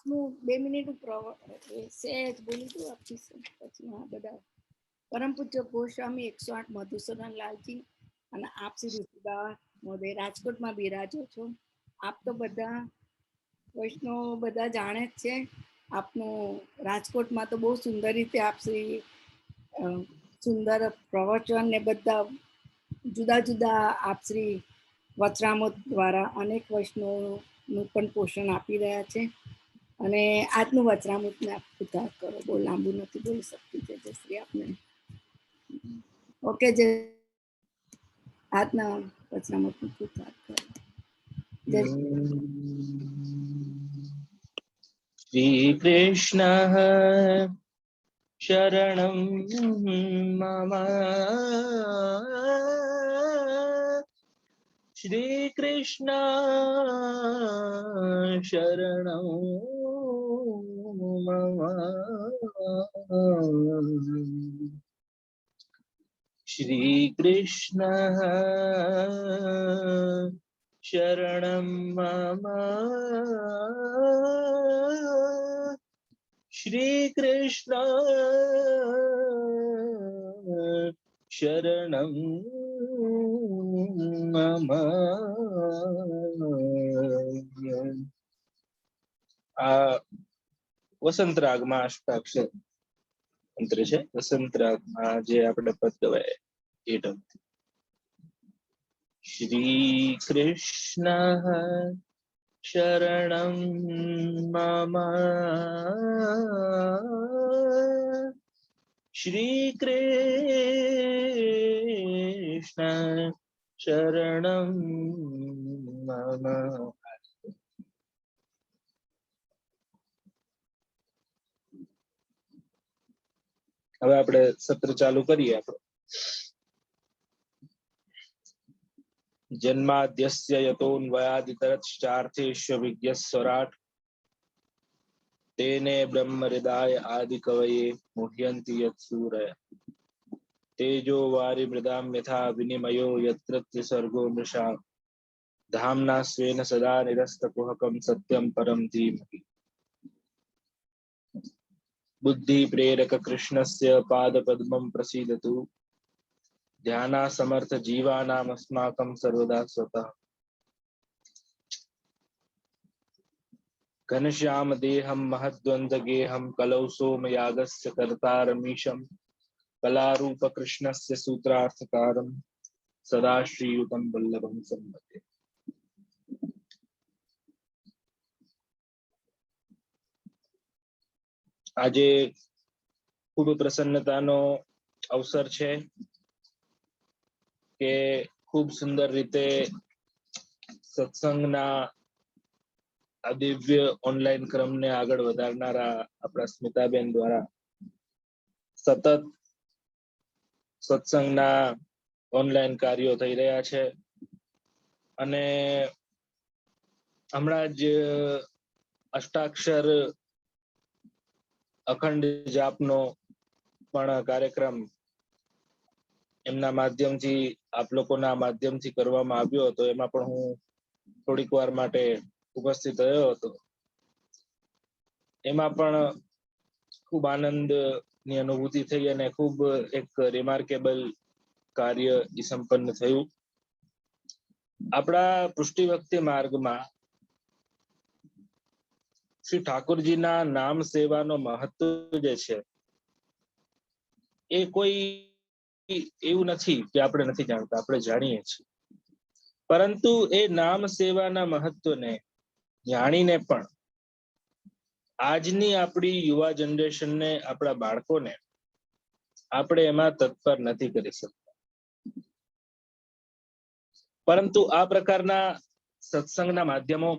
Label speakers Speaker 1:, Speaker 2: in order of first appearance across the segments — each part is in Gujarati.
Speaker 1: આપનું 2 મિનિટ સહેજ બોલી દઉં આપની પછી હા બધા પરમ પૂજ્ય ગોસ્વામી 108 મધુસૂદન લાલજી અને આપ શ્રી ઋષિદા મોદય રાજકોટમાં બિરાજો છો. આપ તો બધા વૈષ્ણવ બધા જાણે જ છે. આપનું રાજકોટમાં તો બહુ સુંદર રીતે આપ શ્રી સુંદર પ્રવચન ને બધા જુદા જુદા આપ શ્રી વચરામૃત દ્વારા અનેક વૈષ્ણવનું પણ પોષણ આપી રહ્યા છે. અને આજનું વચરામૃતને આપ ઉદ્ધાર કરો. બહુ લાંબુ નથી બોલી શકતી છે જય શ્રી આપને. ઓકે, જે આજના વચરામૃતનો ઉદ્ધાર કરો.
Speaker 2: શ્રી કૃષ્ણ શરણમ મમ શ્રી કૃષ્ણ શરણમ મમ શ્રી કૃષ્ણ શરણમ મમ શ્રી કૃષ્ણ શરણમ મમ. આ વસંત રાગમાં અષ્ટાક્ષર મંત્ર છે. વસંત રાગમાં જે આપણે પદ ગવાય એ ઢબ. શ્રી કૃષ્ણ શરણમ મમ શ્રી કૃષ્ણ શરણમ મમ. હવે આપણે સત્ર ચાલુ કરીએ. આપણો જન્માદ્યસ્ય યતોન્વયાદિતરશ્ચાર્થેષ્વ વિજ્ઞસ્વરાટ તેને બ્રહ્મ હૃદાય આદિ કવયે મુહ્યંતિ યત્સૂરય તેજો વારી મૃદામ યથા વિનિમયો યત્ર ત્રિસર્ગો મૃષા ધામના સ્વેન સદા નિરસ્તકુહકમ સત્યમ પરમ ધીમહિ. બુદ્ધિ પ્રેરક કૃષ્ણસ્ય પાદ પદ્મમ પ્રસીદતુ ધ્યાના સમર્થ જીવાનામ અસ્માકમ સર્વદા સ્વતઃ. ઘનશ્યામ દેહમ મહદ્વંદ ગેહમ કલૌ સોમયાગસ્ય કર્તારમીશમ કલારૂપ કૃષ્ણસ્ય સૂત્રાર્થકારમ સદા શ્રીયુતમ વલ્લભમ સંમતે. આજે ખૂબ પ્રસન્નતાનો અવસર છે કે ખૂબ સુંદર રીતે સત્સંગના આ દિવ્ય ઓનલાઈન ક્રમને આગળ વધારનારા આપણા સ્મિતાબેન દ્વારા સતત સત્સંગના ઓનલાઈન કાર્યો થઈ રહ્યા છે. અને હમણાં જ અષ્ટાક્ષર અખંડ જાપનો પણ કાર્યક્રમ એમના માધ્યમથી આપ લોકોના માધ્યમથી કરવામાં આવ્યો હતો. એમાં પણ હું થોડીક વાર માટે ઉપસ્થિત રહ્યો હતો. એમાં પણ ખૂબ આનંદની અનુભૂતિ થઈ અને ખૂબ એક રિમાર્કેબલ કાર્ય સંપન્ન થયું. આપણા પુષ્ટિ ભક્તિ માર્ગમાં શ્રી ઠાકોરજીના નામ સેવાનો મહત્વ જે છે એ કોઈ એવું નથી કે આપણે નથી જાણતા, આપણે જાણીએ છીએ. પરંતુ એ નામ સેવાના મહત્વને જાણીને પણ આજની આપણી યુવા જનરેશનને, આપણા બાળકોને આપણે એમાં તત્પર નથી કરી શકતા. પરંતુ આ પ્રકારના સત્સંગના માધ્યમો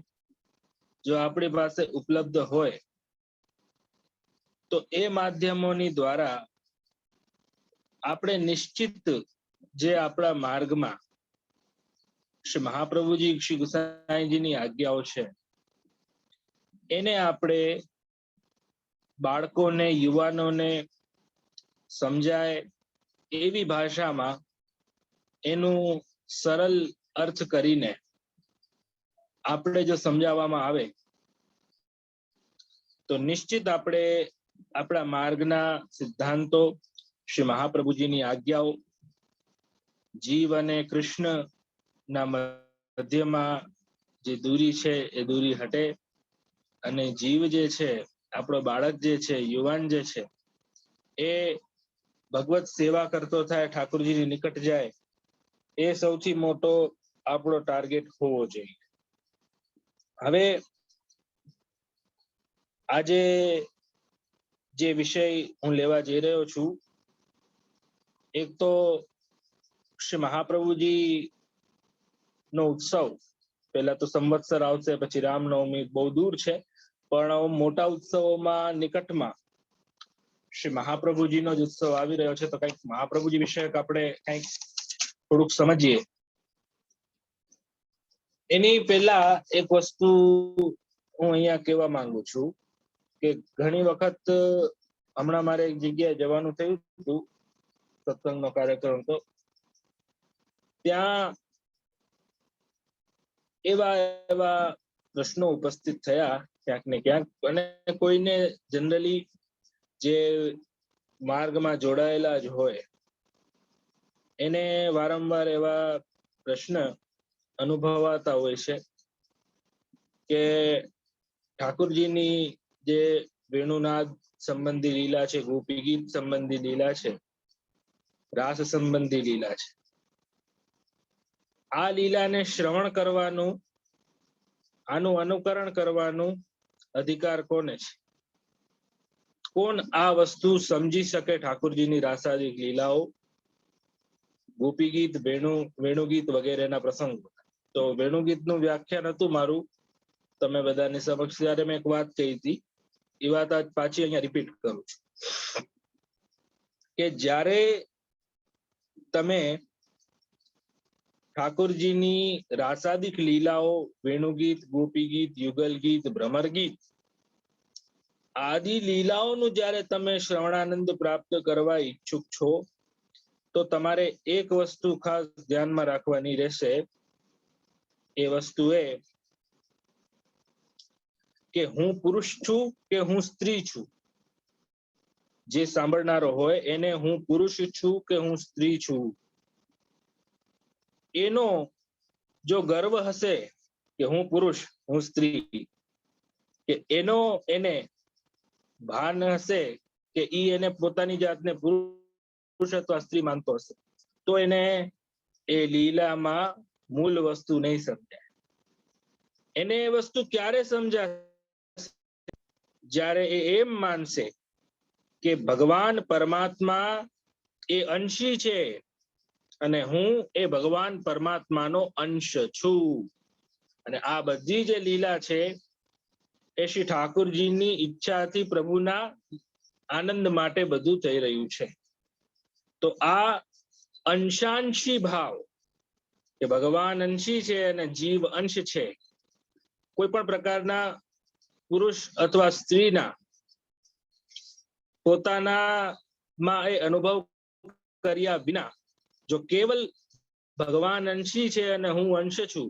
Speaker 2: જો આપણી પાસે ઉપલબ્ધ હોય તો એ માધ્યમોની દ્વારા આપણે નિશ્ચિત જે આપણા માર્ગમાં શ્રી મહાપ્રભુજી, શ્રી ગુસાઈજીની આજ્ઞાઓ છે એને આપણે બાળકોને, યુવાનોને સમજાય એવી ભાષામાં એનું સરળ અર્થ કરીને આપણે જો સમજાવવામાં આવે તો નિશ્ચિત આપણે આપણા માર્ગના સિદ્ધાંતો, શ્રી મહાપ્રભુજીની આજ્ઞાઓ, જીવ અને કૃષ્ણના મધ્યમાં જે દૂરી છે એ દૂરી હટે અને જીવ જે છે, આપણો બાળક જે છે, યુવાન જે છે, એ ભગવત સેવા કરતો થાય, ઠાકોરજીની નિકટ જાય, એ સૌથી મોટો આપણો ટાર્ગેટ હોવો જોઈએ. હવે આજે જે વિષય હું લેવા જઈ રહ્યો છું, એક તો શ્રી મહાપ્રભુજી નો ઉત્સવ, પહેલા તો સંવત્સર આવશે, પછી રામનવમી, બહુ દૂર છે, પણ મોટા ઉત્સવોમાં નિકટમાં શ્રી મહાપ્રભુજીનો જ ઉત્સવ આવી રહ્યો છે, તો કંઈક મહાપ્રભુજી વિશે આપણે કંઈક થોડુંક સમજીએ. એની પહેલા એક વસ્તુ હું અહીંયા કહેવા માંગુ છું કે ઘણી વખત હમણાં મારે એક જગ્યાએ જવાનું થયું હતું, સત્સંગનો કાર્યક્રમ તો ત્યાં એવા પ્રશ્નો ઉપસ્થિત થયા ક્યાંક ને ક્યાંક, અને કોઈને જનરલી જે માર્ગમાં જોડાયેલા જ હોય એને વારંવાર એવા પ્રશ્ન અનુભવાતા હોય છે કે ઠાકોરજીની જે વેણુનાદ સંબંધી લીલા છે, ગોપી ગીત સંબંધી લીલા છે, રાસ સંબંધી લીલા છે, આ લીલાને શ્રવણ કરવાનું, આનું અનુકરણ કરવાનું અધિકાર કોને છે? કોણ આ વસ્તુ સમજી શકે? ઠાકોરજીની રાસાદિક લીલાઓ, ગોપી ગીત, વેણુગીત વગેરેના પ્રસંગો. તો વેણુગીતનું વ્યાખ્યાન હતું મારું, તમે બધાની સમક્ષ ત્યારે મેં એક વાત કહી હતી, એ વાત આજ પાછી અહીંયા રિપીટ કરું છું કે જ્યારે તમે ઠાકોરજીની રાસાદિક લીલાઓ, વેણુગીત, ગોપી ગીત, યુગલ ગીત, ભ્રમર ગીત આદિ લીલાઓનું જ્યારે તમે શ્રવણાનંદ પ્રાપ્ત કરવા ઈચ્છુક છો, તો તમારે એક વસ્તુ ખાસ ધ્યાનમાં રાખવાની રહેશે. એ વસ્તુ એ કે હું પુરુષ છું કે હું સ્ત્રી છું. જે સાંભળનારો હોય એને હું પુરુષ છું કે હું સ્ત્રી છું, એનો જો ગર્વ હશે કે હું પુરુષ, હું સ્ત્રી, કે એને ભાન હશે કે ઈ એને પોતાની જાતને પુરુષ અથવા સ્ત્રી માનતો હશે, તો એને એ લીલામાં મૂળ વસ્તુ નહીં સમજાય. એને એ વસ્તુ ક્યારે સમજાય? જ્યારે એ એમ માનશે કે ભગવાન પરમાત્મા એ અંશી છે અને હું એ ભગવાન પરમાત્માનો અંશ છું, અને આ બધી જે લીલા છે એ શ્રી ઠાકોરજીની ઈચ્છાથી પ્રભુના આનંદ માટે બધું થઈ રહ્યું છે. તો આ અંશાંશી ભાવ કે ભગવાન અંશી છે અને જીવ અંશ છે, કોઈ પણ પ્રકારના પુરુષ અથવા સ્ત્રીના પોતાનામાં એ અનુભવ કર્યા વિના જો કેવલ ભગવાન અંશી છે અને હું અંશ છું,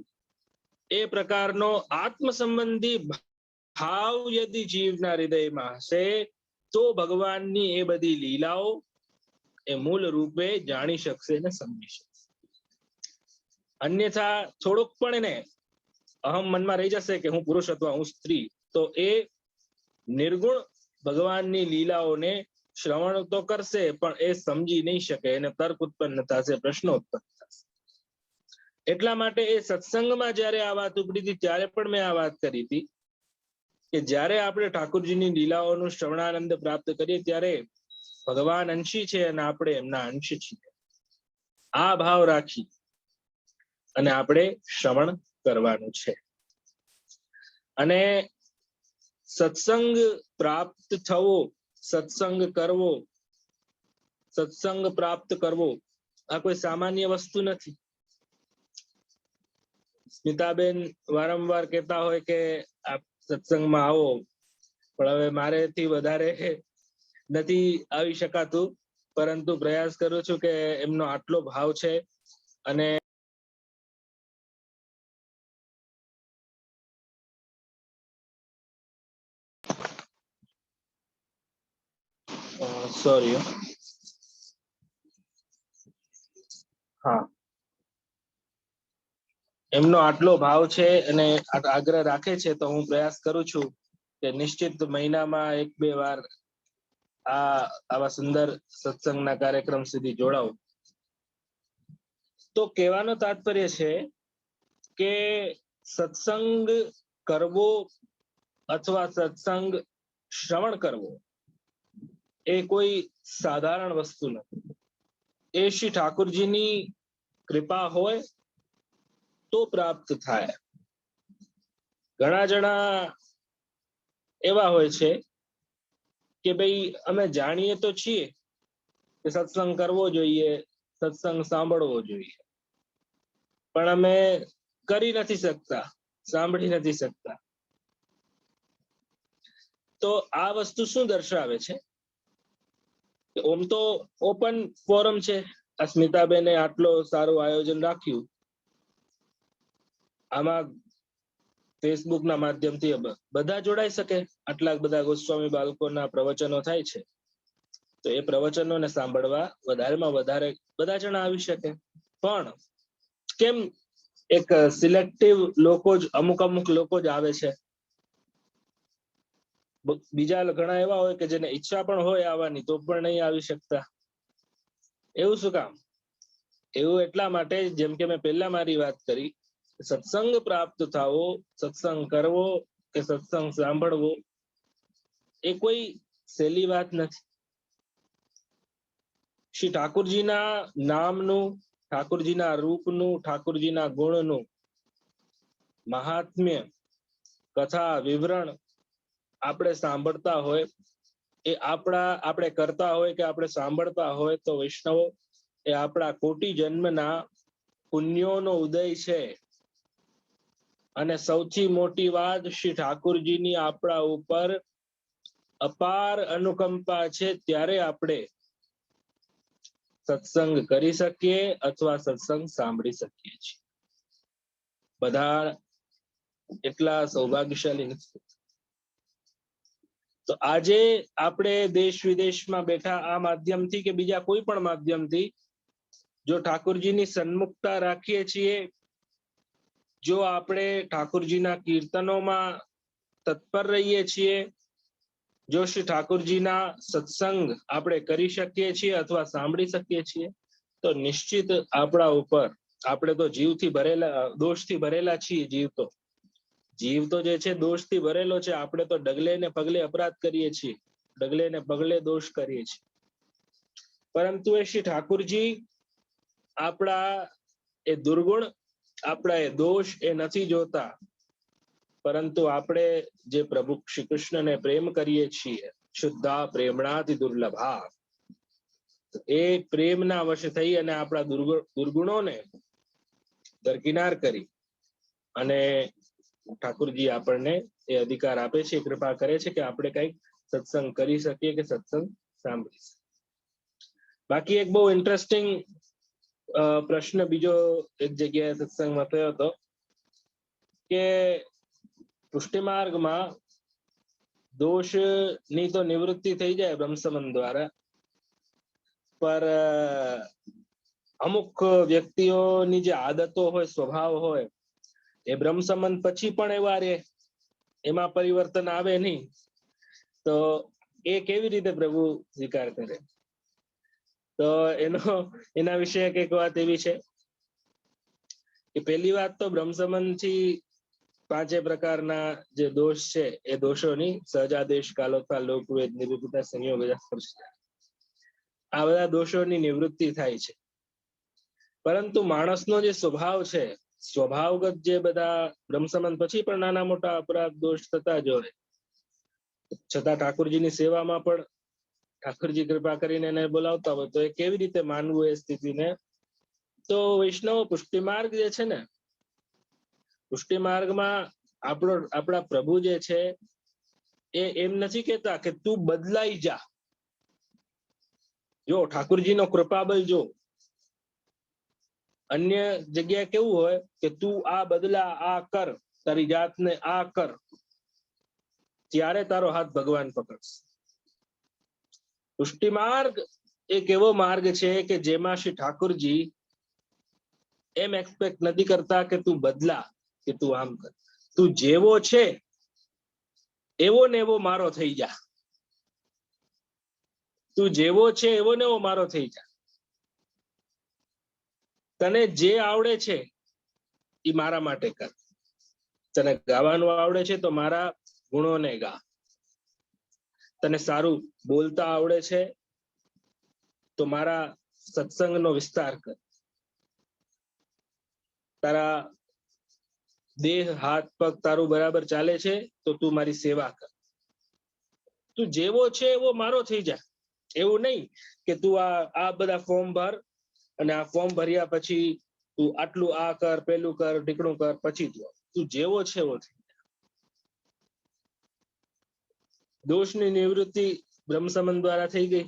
Speaker 2: એ પ્રકારનો આત્મ સંબંધી ભાવ યદિ જીવના હૃદયમાં હશે, તો ભગવાનની એ બધી લીલાઓ એ મૂળ રૂપે જાણી શકશે ને સમજી શકશે. અન્યથા થોડુંક પણ એને અહમ મનમાં રહી જશે કે હું પુરુષ અથવા હું સ્ત્રી, તો એ નિર્ગુણ ભગવાનની લીલાઓને શ્રવણ તો કરશે પણ એ સમજી નહીં શકે, એને તર્ક ઉત્પન્ન થશે, પ્રશ્નો ઉત્પન્ન થશે. એટલા માટે એ સત્સંગમાં જ્યારે આ વાત ઉપડી હતી ત્યારે પણ મેં આ વાત કરી હતી કે જ્યારે આપણે ઠાકોરજીની લીલાઓનું શ્રવણાનંદ પ્રાપ્ત કરીએ ત્યારે ભગવાન અંશી છે અને આપણે એમના અંશ છીએ, આ ભાવ રાખી અને આપણે શ્રવણ કરવાનું છે. અને સત્સંગ પ્રાપ્ત થવો, સત્સંગ કરવો, સત્સંગ પ્રાપ્ત કરવો આ કોઈ સામાન્ય વસ્તુ નથી. સ્મિતાબેન વારંવાર કહેતા હોય કે આપ સત્સંગમાં આવો, પણ હવે મારેથી વધારે નથી આવી શકાતું, પરંતુ પ્રયાસ કરું છું કે એમનો આટલો ભાવ છે અને સોરી. હા, એમનો આટલો ભાવ છે અને આગ્રહ રાખે છે, તો હું પ્રયાસ કરું છું કે નિશ્ચિત મહિનામાં 1-2 વાર આવા સુંદર સત્સંગના કાર્યક્રમ સુધી જોડાવું. તો કહેવાનો તાત્પર્ય છે કે સત્સંગ કરવો અથવા સત્સંગ શ્રવણ કરવો એ કોઈ સાધારણ વસ્તુ નથી. એ શ્રી ઠાકુરજીની કૃપા હોય તો પ્રાપ્ત થાય. ઘણા જણા એવા હોય છે કે ભાઈ અમે જાણીએ તો છીએ કે સત્સંગ કરવો જોઈએ, સત્સંગ સાંભળવો જોઈએ, પણ અમે કરી નથી શકતા, સાંભળી નથી શકતા. તો આ વસ્તુ શું દર્શાવે છે કે ઓમ તો ઓપન ફોરમ છે. અસ્મિતાબેને આટલો સારું આયોજન રાખ્યું, આમાં ફેસબુકના માધ્યમથી બધા જોડાઈ શકે. આટલા બધા ગોસ્વામી બાળકોના પ્રવચનો થાય છે, તો એ પ્રવચનોને સાંભળવા વધારેમાં વધારે બધા જણા આવી શકે. પણ કેમ એક સિલેક્ટિવ લોકો જ, અમુક લોકો જ આવે છે? બીજા ઘણા એવા હોય કે જેને ઈચ્છા પણ હોય આવવાની, તો પણ નહીં આવી શકતા. એવું શું કામ? એવું એટલા માટે, જેમ કે મેં પહેલા મારી વાત કરી, સત્સંગ પ્રાપ્ત થવો, સત્સંગ કરવો કે સત્સંગ સાંભળવો એ કોઈ સહેલી વાત નથી. શ્રી ઠાકુરજીના નામનું, ઠાકુરજીના રૂપનું, ઠાકુરજીના ગુણનું મહાત્મ્ય, કથા, વિવરણ આપણે સાંભળતા હોય, એ આપણે કરતા હોય કે આપણે સાંભળતા હોય, તો વૈષ્ણવો એ આપણા કોટી જન્મના પુણ્યોનો ઉદય છે. અને સૌથી મોટી વાત, શ્રી ઠાકુરજીની આપણા ઉપર અપાર અનુકંપા છે, ત્યારે આપણે સત્સંગ કરી શકીએ અથવા સત્સંગ સાંભળી શકીએ છીએ. બધા એટલા સૌભાગ્યશાળી નથી. તો આજે આપણે દેશ વિદેશમાં બેઠા આ માધ્યમથી કે બીજા કોઈ પણ માધ્યમથી જો ઠાકુરજીની સન્મુખતા રાખીએ છીએ, જો આપણે ઠાકુરજીના કીર્તનોમાં તત્પર રહીએ છીએ, જો શ્રી ઠાકુરજીના સત્સંગ આપણે કરી શકીએ છીએ અથવા સાંભળી શકીએ છીએ, તો નિશ્ચિત આપણા ઉપર, આપણે તો જીવથી ભરેલા, દોષથી ભરેલા છીએ. જીવ તો જે છે દોષથી ભરેલો છે. આપણે તો ડગલે ને પગલે અપરાધ કરીએ છીએ, ડગલે ને પગલે દોષ કરીએ છીએ. પરંતુ એ શ્રી ઠાકુરજી આપણા એ દુર્ગુણ, આપણા એ દોષ એ નથી જોતા, પરંતુ આપણે જે પ્રભુ શ્રી કૃષ્ણને પ્રેમ કરીએ છીએ, શુદ્ધા પ્રેમણાતિ દુર્લભા, એ પ્રેમના વશ થઈ અને આપણા દુર્ગુણોને દરકિનાર કરી અને ઠાકુરજી આપણને એ અધિકાર આપે છે, કૃપા કરે છે કે આપણે કંઈક સત્સંગ કરી શકીએ કે સત્સંગ સાંભળી શકીએ. બાકી એક બહુ ઇન્ટરેસ્ટિંગ પ્રશ્ન બીજો એક જગ્યાએ સત્સંગમાં થયો હતો કે પુષ્ટિ માર્ગમાં દોષની તો નિવૃત્તિ થઈ જાય બ્રહ્મસમન દ્વારા, પર અમુક વ્યક્તિઓની જે આદતો હોય, સ્વભાવ હોય, એ બ્રહ્મસમન પછી પણ એવા રહે, એમાં પરિવર્તન આવે નહીં. તો એ કેવી રીતે પ્રભુ સ્વીકાર કરે? તો એના વિશે એક વાત એવી છે કે પહેલી વાત તો બ્રહ્મસમન થી 5 પ્રકારના જે દોષ છે, એ દોષોની સહજાદેશ, કાલોતા, લોકવેદ, નિરૂપિતા, સંયોગ, આ બધા દોષોની નિવૃત્તિ થાય છે. પરંતુ માણસનો જે સ્વભાવ છે, સ્વભાવગત જે બધા બ્રહ્મસમન પછી પણ નાના મોટા અપરાધ દોષ થતા જ હોય, છતાં ઠાકુરજીની સેવામાં પણ ઠાકુરજી કૃપા કરીને એને બોલાવતા હોય, તો એ કેવી રીતે માનવું એ સ્થિતિને? તો વૈષ્ણવ પુષ્ટિ માર્ગ જે છે ને, પુષ્ટિ માર્ગમાં આપણા પ્રભુ જે છે એ એમ નથી કેતા કે તું બદલાઈ જા. જો ઠાકુરજીનો કૃપાબલ જો, અન્ય જગ્યાએ કેવું હોય કે તું આ બદલા, આ કર, તારી જાતને આ કર, ત્યારે તારો હાથ ભગવાન પકડશે. પુષ્ટિ માર્ગ એક એવો માર્ગ છે કે જેમાં શ્રી ઠાકુરજી એમ એક્સપેક્ટ નથી કરતા કે તું બદલા, કે તું આમ કર. તું જેવો છે એવો ને એવો મારો થઈ જા. તું જેવો છે એવો ને એવો મારો થઈ જા. તને જે આવડે છે એ મારા માટે કર. તને ગાવાનું આવડે છે તો મારા ગુણોને ગા. તને સારું બોલતા આવડે છે તો મારા સત્સંગનો વિસ્તાર કર. તારા દેહ હાથ પગ તારું બરાબર ચાલે છે તો તું મારી સેવા કર. તું જેવો છે એવો મારો થઈ જા. એવું નહીં કે તું આ બધા ફોર્મ ભર અને આ ફોર્મ ભર્યા પછી તું આટલું આ કર, પેલું કર, ઢીકણું કર, પછી તું જેવો છે એવો થઈ જા. દોષની નિવૃત્તિ બ્રહ્મસમન દ્વારા થઈ ગઈ.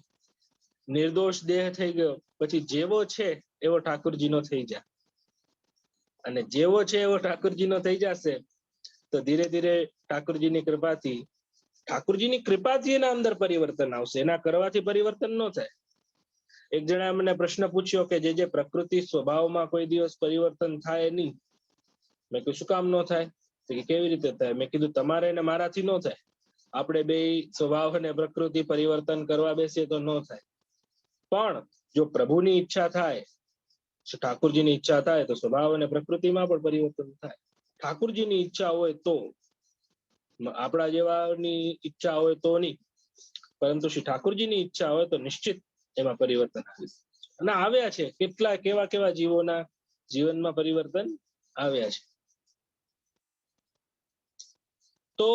Speaker 2: નિર્દોષ દેહ થઈ ગયો. પછી જેવો છે એવો ઠાકુરજીનો થઈ જા. અને જેવો છે એવો ઠાકુરજીનો થઈ જશે તો ધીરે ધીરે ઠાકુરજીની કૃપાથી એના અંદર પરિવર્તન આવશે. એના કરવાથી પરિવર્તન ન થાય. એક જણાએ મને પ્રશ્ન પૂછ્યો કે જે પ્રકૃતિ સ્વભાવમાં કોઈ દિવસ પરિવર્તન થાય નહીં. મેં કીધું શું કામ ન થાય? કે કેવી રીતે થાય? મેં કીધું તમારે ને મારાથી ન થાય. આપણે બે સ્વભાવ અને પ્રકૃતિ પરિવર્તન કરવા બેસીએ તો ન થાય. પણ જો પ્રભુની ઈચ્છા થાય, ઠાકુરજીની ઈચ્છા થાય તો સ્વભાવ અને પ્રકૃતિમાં પણ પરિવર્તન થાય. ઠાકુરજીની ઈચ્છા હોય તો, આપણા જેવાની ઈચ્છા હોય તો નહીં, પરંતુ શ્રી ઠાકુરજીની ઈચ્છા હોય તો નિશ્ચિત એમાં પરિવર્તન આવે. અને આવ્યા છે કેટલા કેવા કેવા જીવોના જીવનમાં પરિવર્તન આવ્યા છે. તો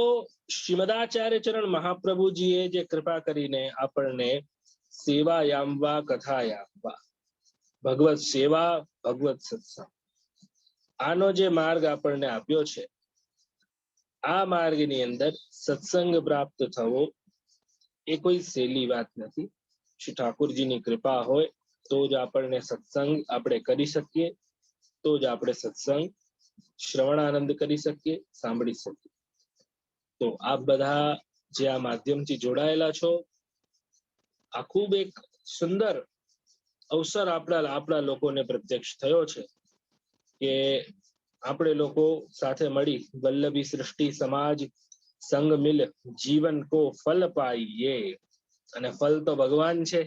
Speaker 2: શ્રીમદાચાર્ય ચરણ મહાપ્રભુજીએ જે કૃપા કરીને આપણને સેવાયામ વા કથાયામ વા, ભગવત સેવા, ભગવત સત્સંગ, આનો જે માર્ગ આપણને આપ્યો છે, આ માર્ગની અંદર સત્સંગ પ્રાપ્ત થવો એ કોઈ સહેલી વાત નથી. શ્રી ઠાકુરજીની કૃપા હોય તો જ આપણને સત્સંગ આપણે કરી શકીએ, તો જ આપણે સત્સંગ શ્રવણ આનંદ કરી શકીએ, સાંભળી શકીએ. તો આપ બધા જે આ માધ્યમથી જોડાયેલા છો, આ ખૂબ એક સુંદર અવસર આપણા લોકોને પ્રત્યક્ષ થયો છે કે આપણે લોકો સાથે મળી વલ્લભી સૃષ્ટિ સમાજ સંગ મિલ જીવન કો ફલ પાઈએ. અને ફલ તો ભગવાન છે.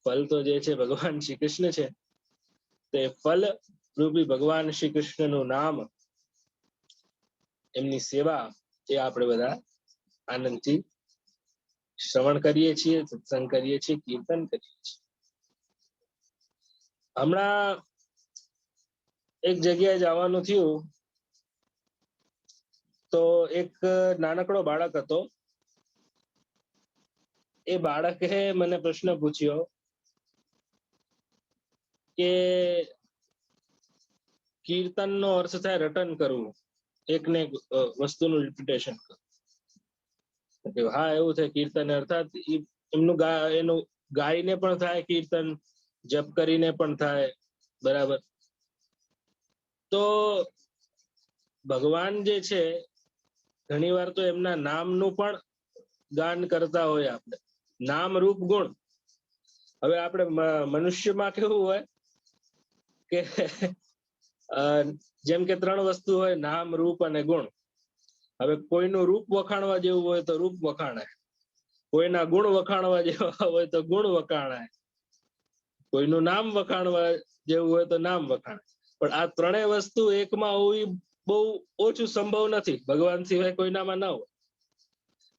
Speaker 2: ફલ તો જે છે ભગવાન શ્રી કૃષ્ણ છે. તે ફલ રૂપી ભગવાન શ્રી કૃષ્ણનું નામ, એમની સેવા એ આપણે બધા આનંદથી શ્રવણ કરીએ છીએ, સત્સંગ કરીએ છીએ, કીર્તન કરીએ છીએ. હમણાં એક જગ્યાએ જવાનું થયું તો એક નાનકડો બાળક હતો. એ બાળકે મને પ્રશ્ન પૂછ્યો કે કીર્તનનો અર્થ થાય રટન કરવું, એકને એક વસ્તુનું રિપીટેશન કરવું. હા, એવું થાય. કીર્તન અર્થાત એનું ગાઈને પણ થાય કીર્તન, જપ કરીને પણ થાય, બરાબર. તો ભગવાન જે છે ઘણી વાર તો એમના નામનું પણ ગાન કરતા હોય આપણે, નામ રૂપ ગુણ. હવે આપણે મનુષ્યમાં કેવું હોય કે જેમ કે 3 વસ્તુ હોય, નામ, રૂપ અને ગુણ. હવે કોઈનું રૂપ વખાણવા જેવું હોય તો રૂપ વખાણાય, કોઈના ગુણ વખાણવા જેવા હોય તો ગુણ વખાણાય, કોઈનું નામ વખાણવા જેવું હોય તો નામ વખાણાય. પણ આ 3 વસ્તુ એકમાં હોવી બહુ ઓછું સંભવ નથી. ભગવાન સિવાય કોઈનામાં ના હોય.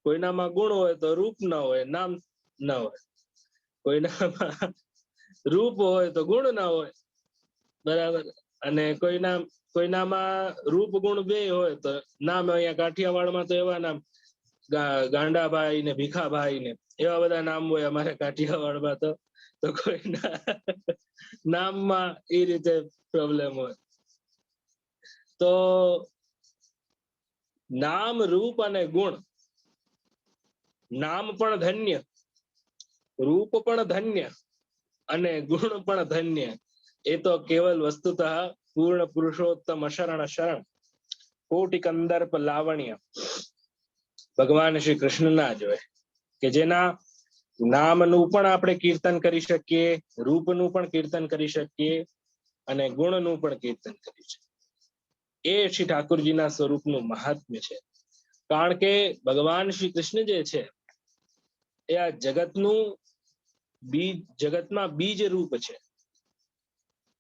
Speaker 2: કોઈનામાં ગુણ હોય તો રૂપ ના હોય, નામ ના હોય. કોઈનામાં રૂપ હોય તો ગુણ ના હોય, બરાબર. અને કોઈનામાં રૂપ ગુણ બે હોય તો નામ, અહીંયા કાઠિયાવાડમાં તો એવા નામ ગાંડાભાઈ ને ભીખાભાઈ ને એવા બધા નામ હોય અમારે કાઠિયાવાડમાં. તો કોઈના નામમાં એ રીતે પ્રોબ્લેમ હોય. તો નામ, રૂપ અને ગુણ, નામ પણ ધન્ય, રૂપ પણ ધન્ય અને ગુણ પણ ધન્ય. એ તો કેવલ વસ્તુતઃ પૂર્ણ પુરુષોત્તમ શરણ શરણ કોટી કંદર્પ લાવણ્ય ભગવાન શ્રી કૃષ્ણના જ હોય, કે જેના નામનું પણ આપણે કીર્તન કરી શકીએ, રૂપનું પણ કીર્તન કરી શકીએ અને ગુણનું પણ કીર્તન કરી શકીએ. એ શ્રી ઠાકોરજીના સ્વરૂપનું મહાત્મ્ય છે. કારણ કે ભગવાન શ્રી કૃષ્ણ જે છે એ આ જગતનું જગતમાં બીજ રૂપ છે.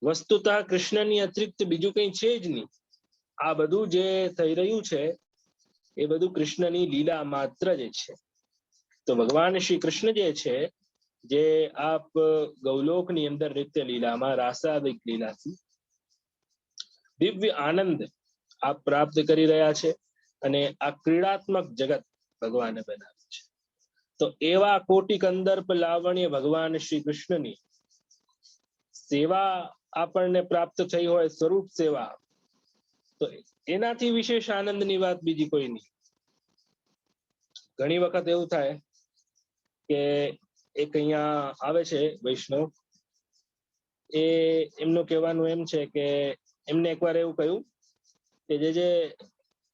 Speaker 2: વસ્તુતઃ કૃષ્ણની અતિરિક્ત બીજું કંઈ છે જ નહીં. આ બધું જે થઈ રહ્યું છે એ બધું કૃષ્ણની લીલા માત્ર જ છે. તો ભગવાન શ્રી કૃષ્ણ જે છે, જે આપ ગૌલોકની અંદર નિત્ય લીલામાં રાસાદિક લીલાથી દિવ્ય આનંદ આપ પ્રાપ્ત કરી રહ્યા છે અને આ ક્રીડાત્મક જગત ભગવાને બનાવ્યું છે. તો એવા કોટિ કંદર્પ લાવણ્ય ભગવાન શ્રી કૃષ્ણની સેવા આપણને પ્રાપ્ત થઈ હોય, સ્વરૂપ સેવા, તો એનાથી વિશેષ આનંદની વાત બીજી કોઈ નહીં. ઘણી વખત એવું થાય કે એક અહીંયા આવે છે વૈષ્ણવ, એ એમનું કહેવાનું એમ છે કે એમને એકવાર એવું કહ્યું કે જે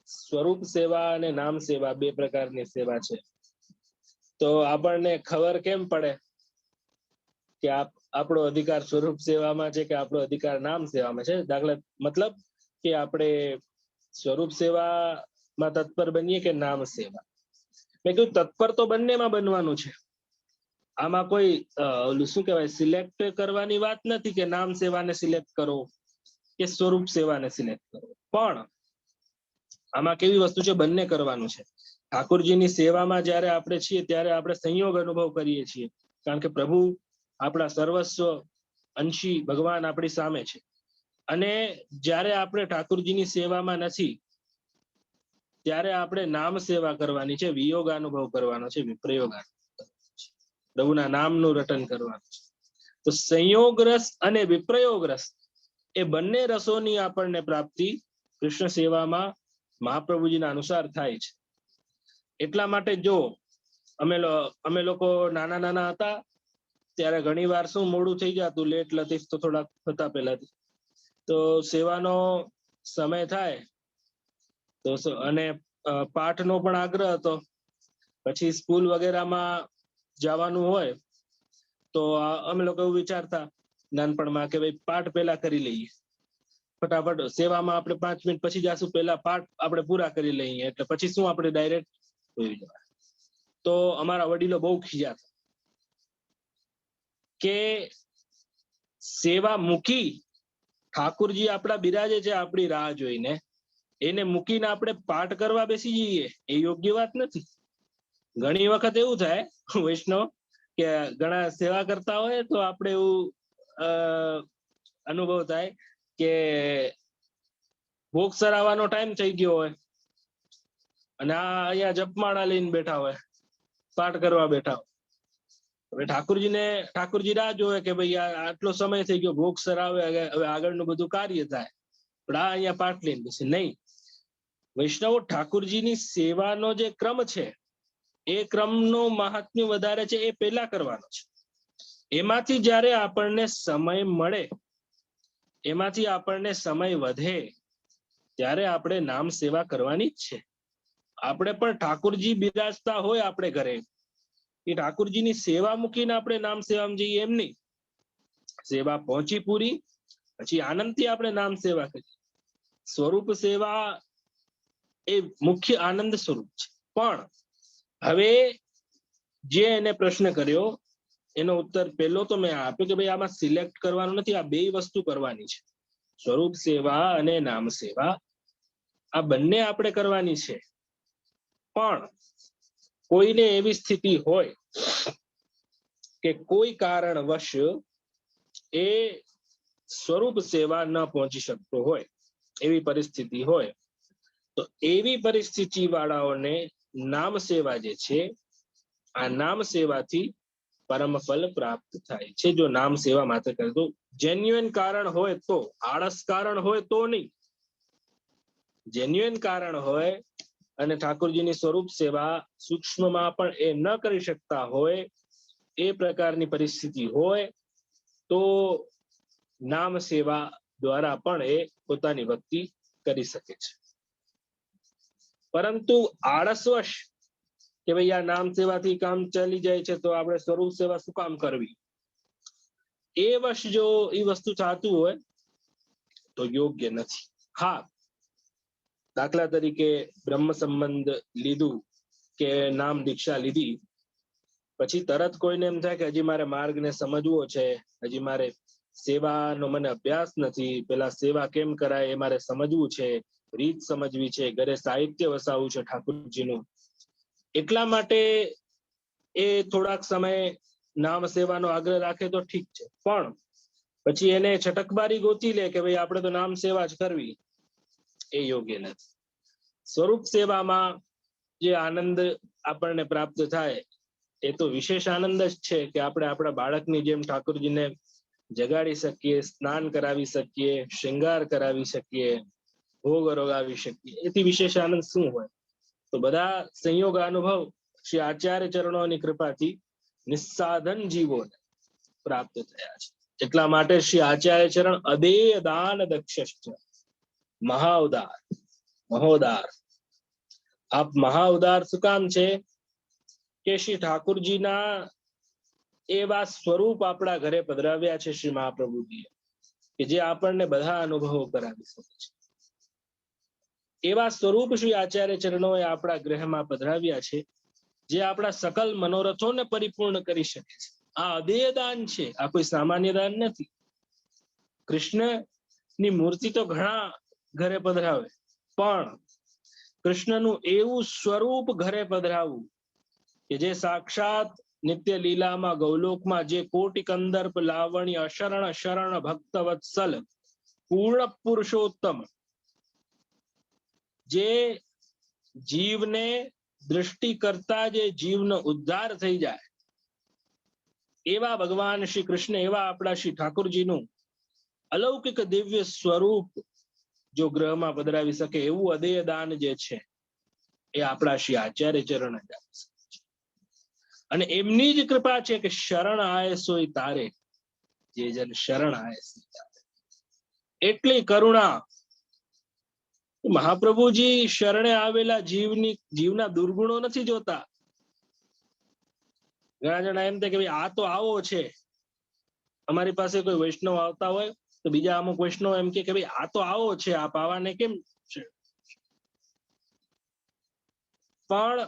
Speaker 2: સ્વરૂપ સેવા અને નામ સેવા બે પ્રકારની સેવા છે. તો આપણને ખબર કેમ પડે કે આપણો અધિકાર સ્વરૂપ સેવામાં છે કે આપણો અધિકાર નામ સેવામાં છે? દાખલા મતલબ કે આપણે સ્વરૂપ સેવામાં તત્પર બનીએ કે નામ સેવા? મેં કીધું તત્પર તો બંનેમાં બનવાનું છે. આમાં કોઈ શું કહેવાય, સિલેક્ટ કરવાની વાત નથી કે નામ સેવાને સિલેક્ટ કરો કે સ્વરૂપ સેવાને સિલેક્ટ કરો. પણ આમાં કેવી વસ્તુ છે, બંને કરવાનું છે. ઠાકોરજીની સેવામાં જ્યારે આપણે છીએ ત્યારે આપણે સંયોગ અનુભવ કરીએ છીએ. કારણ કે પ્રભુ આપણા સર્વસ્વ અંશી ભગવાન આપણી સામે છે. અને જ્યારે આપણે ઠાકોરજીની સેવામાં નથી ત્યારે આપણે નામ સેવા કરવાની છે, વિયોગ અનુભવ કરવાનો છે, વિપ્રયોગ પ્રભુના નામનું રટન કરવાનું છે. તો સંયોગ રસ અને વિપ્રયોગ રસ એ બંને રસોની આપણને પ્રાપ્તિ કૃષ્ણ સેવામાં મહાપ્રભુજીના અનુસાર થાય છે. એટલા માટે જો અમે લોકો નાના નાના હતા ત્યારે ઘણી વાર શું મોડું થઈ જતું, લેટ લતીફ તો થોડાક થતા પહેલાથી, તો સેવાનો સમય થાય તો અને પાઠનો પણ આગ્રહ હતો, પછી સ્કૂલ વગેરેમાં જવાનું હોય તો અમે લોકો એવું વિચારતા નાનપણમાં કે ભાઈ પાઠ પહેલા કરી લઈએ, ફટાફટ સેવામાં આપણે 5 મિનિટ પછી જાશું, પહેલા પાઠ આપણે પૂરા કરી લઈએ એટલે પછી શું આપણે ડાયરેક્ટ હોઈ જવાય. તો અમારા વડીલો બહુ ખીજાતા કે સેવા મૂકી ઠાકુરજી આપણા બિરાજે છે આપણી રાહ જોઈને, એને મૂકીને આપણે પાઠ કરવા બેસી જઈએ એ યોગ્ય વાત નથી. ઘણી વખત એવું થાય વૈષ્ણવ કે ઘણા સેવા કરતા હોય તો આપણે એવું અનુભવ થાય કે ભોગ સરાવવાનો ટાઈમ થઈ ગયો હોય અને આ અહીંયા જપમાળા લઈને બેઠા હોય, પાઠ કરવા બેઠા હોય. હવે ઠાકુરજી રાહ જોવે કે ભાઈ આટલો સમય થઈ ગયો, ભોગ સરાવે, હવે આગળનું બધું કાર્ય થાય, પણ આ અહીંયા પાઠ લઈને બેસે નહીં. વૈષ્ણવો, ઠાકુરજીની સેવાનો જે ક્રમ છે એ ક્રમનો મહાત્મ્ય વધારે છે, એ પહેલા કરવાનો છે. એમાંથી જ્યારે આપણને સમય મળે, એમાંથી આપણને સમય વધે ત્યારે આપણે નામ સેવા કરવાની જ છે. આપણે પણ ઠાકુરજી બિરાજતા હોય આપણે ઘરે, એ ઠાકુરજીની સેવા મૂકીને આપણે નામ સેવામાં જઈએ એમ નહીં. સેવા પહોંચી પૂરી પછી આનંદથી આપણે નામ સેવા કરીએ. સ્વરૂપ સેવા એ મુખ્ય આનંદ સ્વરૂપ છે. પણ હવે જે એને પ્રશ્ન કર્યો એનો ઉત્તર પહેલો તો મેં આપ્યો કે ભાઈ આમાં સિલેક્ટ કરવાનું નથી, આ બે વસ્તુ કરવાની છે. સ્વરૂપ સેવા અને નામ સેવા આ બંને આપણે કરવાની છે. પણ કોઈને એવી સ્થિતિ હોય કે કોઈ કારણવશ એ સ્વરૂપ સેવા ન પહોંચી શકતો હોય, એવી પરિસ્થિતિ હોય, તો એવી પરિસ્થિતિ વાળાઓને નામ સેવા જે છે, આ નામ સેવાથી પરમ ફલ પ્રાપ્ત થાય છે. જો નામ સેવા માત્ર કરે તો, જેન્યુઅન કારણ હોય તો, આળસ કારણ હોય તો નહીં. જેન્યુઅન કારણ હોય અને ઠાકોરજીની સ્વરૂપ સેવા સૂક્ષ્મમાં પણ એ ન કરી શકતા હોય, એ પ્રકારની પરિસ્થિતિ હોય તો નામ સેવા દ્વારા પણ એ પોતાની ભક્તિ કરી શકે છે. પરંતુ આળસવશ કે ભાઈ આ નામ સેવાથી કામ ચાલી જાય છે તો આપણે સ્વરૂપ સેવા શું કામ કરવી, એ વર્ષ જો એ વસ્તુ ચાહતું હોય તો યોગ્ય નથી. હા, દાખલા તરીકે બ્રહ્મ સંબંધ લીધું કે નામ દીક્ષા લીધી, પછી તરત કોઈને એમ થાય કે હજી મારે માર્ગને સમજવો છે, હજી મારે સેવાનો મને અભ્યાસ નથી, પેલા સેવા કેમ કરાય એ મારે સમજવું છે, રીત સમજવી છે, ઘરે સાહિત્ય વસાવવું છે ઠાકોરજીનું, એટલા માટે એ થોડાક સમય નામ સેવાનો આગ્રહ રાખે તો ઠીક છે. પણ પછી એને છટકબારી ગોતી લે કે ભાઈ આપણે તો નામ સેવા જ કરવી, એ યોગ્ય નથી. સ્વરૂપ સેવામાં જે આનંદ આપણને પ્રાપ્ત થાય એ તો વિશેષ આનંદ જ છે કે આપણે આપણા બાળકની જેમ ઠાકોરજીને જગાડી શકીએ, સ્નાન કરાવી શકીએ, શૃંગાર કરાવી શકીએ, ભોગ રોગાવી શકીએ, એથી વિશેષ આનંદ શું હોય? તો બધા સંયોગ અનુભવ શ્રી આચાર્ય ચરણોની કૃપાથી નિસ્સાધન જીવોને પ્રાપ્ત થયા છે. એટલા માટે શ્રી આચાર્ય ચરણ અદેય દાન દક્ષ મહાઉદાર મહોદાર. આપ મહાઉદાર શું કામ છે કે શ્રી ઠાકુરજીના એવા સ્વરૂપ આપણા ઘરે પધરાવ્યા છે શ્રી મહાપ્રભુજીએ કે જે આપણને બધા અનુભવો કરાવી શકે છે. એવા સ્વરૂપ શ્રી આચાર્ય ચરણોએ આપણા ગ્રહમાં પધરાવ્યા છે જે આપણા સકલ મનોરથોને પરિપૂર્ણ કરી શકે છે. આ અદેય દાન છે, આ કોઈ સામાન્ય દાન નથી. કૃષ્ણની મૂર્તિ તો ઘણા ઘરે પધરાવે, પણ કૃષ્ણનું એવું સ્વરૂપ ઘરે પધરાવવું કે જે સાક્ષાત નિત્ય લીલામાં ગૌલોકમાં જે કોટિ કંદર્પ લાવણ્ય અશરણ શરણ ભક્ત વત્સલ પૂર્ણ પુરુષોત્તમ, જે જીવને દૃષ્ટિ કરતા જે જીવનો ઉદ્ધાર થઈ જાય એવા ભગવાન શ્રી કૃષ્ણ, એવા આપણા શ્રી ઠાકુરજીનું અલૌકિક દિવ્ય સ્વરૂપ જો ગ્રહમાં પધરાવી શકે એવું અદેય દાન જે છે એ આપણા શ્રી આચાર્ય ચરણ જ આપી શકે છે. અને એમની જ કૃપા છે કે શરણ આય સોય તારે, જે જન શરણ આય સોય તારે. એટલી કરુણા મહાપ્રભુજી શરણે આવેલા જીવના દુર્ગુણો નથી જોતા. ઘણા જણા એમ થાય કે ભાઈ આ તો આવો છે, અમારી પાસે કોઈ વૈષ્ણવ આવતા હોય તો બીજા અમુક વૈષ્ણવ એમ કે ભાઈ આ તો આવો છે, આપ આવાને કેમ છે? પણ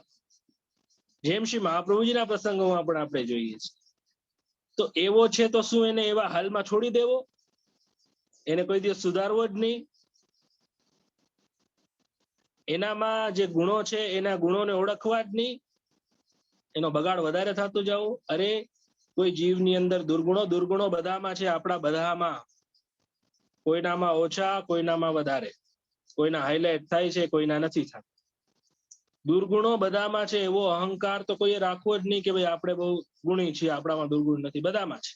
Speaker 2: જેમ શ્રી મહાપ્રભુજીના પ્રસંગોમાં પણ આપણે જોઈએ છીએ તો એવો છે તો શું એને એવા હાલમાં છોડી દેવો? એને કોઈ દિવસ સુધારવો જ નહીં? એનામાં જે ગુણો છે એના ગુણોને ઓળખવા જ નહીં? એનો બગાડ વધારે થતો જાઓ? અરે કોઈ જીવની અંદર દુર્ગુણો બધામાં છે, આપણા બધામાં. કોઈનામાં ઓછા, કોઈનામાં વધારે, કોઈના હાઇલાઇટ થાય છે, કોઈના નથી થતા. દુર્ગુણો બધામાં છે. એવો અહંકાર તો કોઈએ રાખવો જ નહીં કે ભાઈ આપણે બહુ ગુણી છીએ, આપણામાં દુર્ગુણ નથી, બધામાં છે.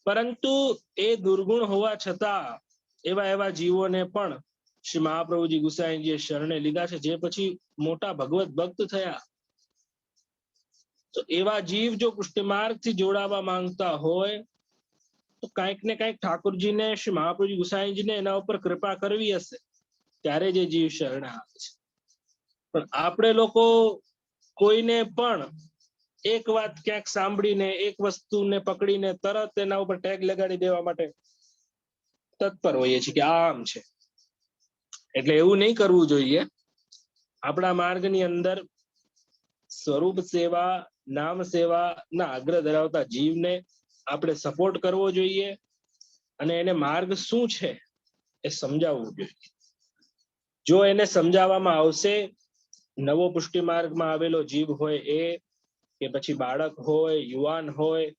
Speaker 2: પરંતુ એ દુર્ગુણ હોવા છતાં એવા જીવોને પણ શ્રી મહાપ્રભુજી ગુસાઈજીએ શરણે લીધા છે, જે પછી મોટા ભગવત ભક્ત થયા. તો એવા જીવ જો પુષ્ટિ માર્ગથી જોડાવા માંગતા હોય તો કંઈક ને કંઈક ઠાકોરજીને શ્રી મહાપ્રભુજી ગુસાઈજીને એના ઉપર કૃપા કરવી હશે, ત્યારે જે જીવ શરણે આવે છે. પણ આપણે લોકો કોઈને પણ એક વાત ક્યાંક સાંભળીને એક વસ્તુને પકડીને તરત એના ઉપર ટેગ લગાડી દેવા માટે તત્પર હોઈએ છીએ કે આમ છે. એટલે એવું નહીં કરવું જોઈએ. આપણા માર્ગની અંદર સ્વરૂપ સેવા, નામ સેવા ના આગ્રહ ધરાવતા જીવને આપણે સપોર્ટ કરવો જોઈએ અને એને માર્ગ શું છે એ સમજાવવું જોઈએ. જો એને સમજાવવામાં આવશે, નવો પુષ્ટિ માર્ગમાં આવેલો જીવ હોય એ કે પછી બાળક હોય, યુવાન હોય,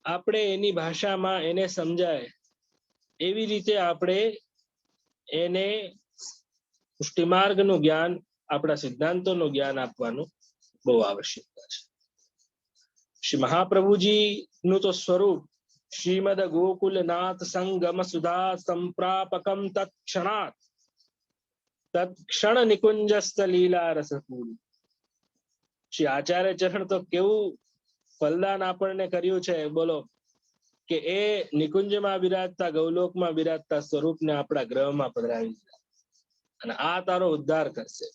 Speaker 2: આપણે એની ભાષામાં એને સમજાય એવી રીતે આપણે એને પુષ્ટિ માર્ગનું જ્ઞાન, આપણા સિદ્ધાંતોનું જ્ઞાન આપવાનું બહુ આવશ્યકતા છે. શ્રી મહાપ્રભુજી નું તો સ્વરૂપ શ્રીમદ ગોકુલનાથ સંગમ સુધા સંપ્રાપકમ તત્ક્ષણાત તત્ક્ષણ નિકુંજસ્ત લીલા રસપૂર્ણ. શ્રી આચાર્ય ચરણ તો કેવું ફલદાન આપણને કર્યું છે, બોલો, કે એ નિકુંજમાં બિરાજતા, ગૌલોકમાં બિરાજતા સ્વરૂપને આપણા ગ્રહમાં પધરાવી દીધા અને આ તારો ઉદ્ધાર કરશે.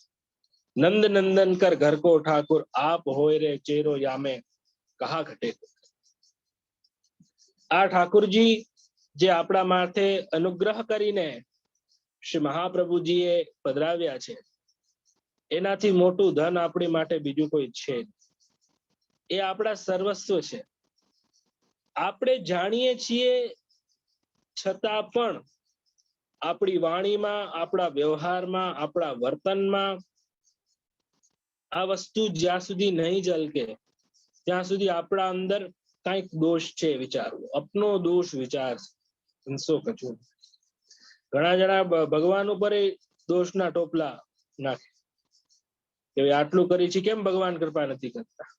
Speaker 2: નંદ નંદન કર ઘર કો ઠાकुर આપ હોય રે ચેરો યામે કહા ઘટે. આ ઠાकुरજી જે આપણા માથે અનુગ્રહ કરીને શ્રી મહાપ્રભુજીએ પધરાવ્યા છે, એનાથી મોટું ધન આપણી માટે બીજું કોઈ છે. એ આપણા સર્વસ્વ છે. આપણે જાણીએ છીએ છતાં પણ આપણી વાણીમાં, આપણા વ્યવહારમાં, આપણા વર્તનમાં આ વસ્તુ જ્યાં સુધી નહીં ઝલકે ત્યાં સુધી આપણા અંદર કંઈક દોષ છે વિચારવો. અપનો દોષ વિચાર હંસો કચું. ઘણા જણા ભગવાન ઉપર દોષના ટોપલા નાખે કે આટલું કરી છે, કેમ ભગવાન કૃપા નથી કરતા?